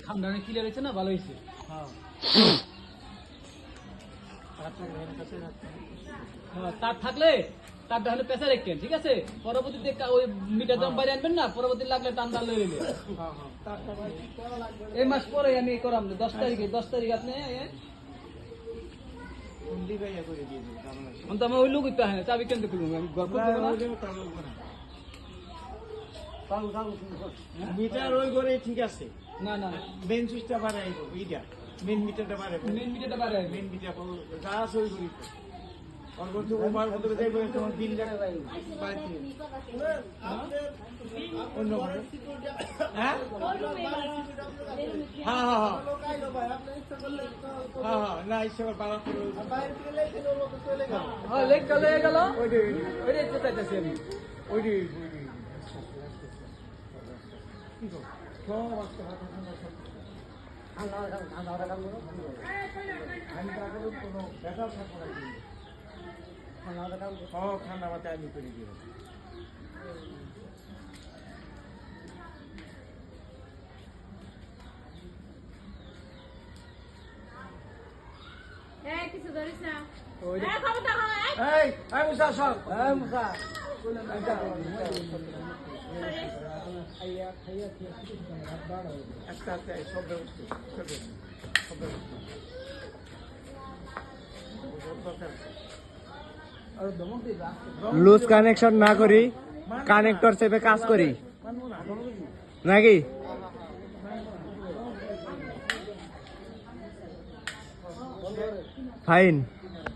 খামদানে clear হয়েছে না, ভালো হয়েছে। তার থাকলে তার হলে পেশা রেখেন, ঠিক আছে? পরবর্তীতে ওই মিটার দাম বাইরে আনবেন না, পরবর্তী লাগলে টান টান লয়ে নিলেন। এই মাস পরে আমি করাম 10 তারিখে, 10 তারিখ আপনি আমার ওই লোক হ্যাঁ চাবি কেন খুলবো আমি গল্প মিটার ওই করে ঠিক আছে না না মেন সুইচটা বাড়াই এইটা মেন মিটারটা বাড়াই মেন মিটারটা বাড়াই মেন মিটার যা আছে ওই করি পরবর্তী ওভার মধ্যে যাইব তোমার বিল বাড়তি অন্য করে হ্যাঁ হ্যাঁ হ্যাঁ হ্যাঁ হ্যাঁ না ইচ্ছা করে বাড়া করে হ্যাঁ লেগ গেল ওই রে চাইতেছি আমি ওই রে খানা মাতে আমি করে দিব কিছু ধরিস না। মুসা সব মুসা আস্তে আস্তে সব ব্যবস্থা সব ব্যবস্থা লুজ কানেকশন না করি, কানেক্টর চেপে কাজ করি নাকি? ফাইন।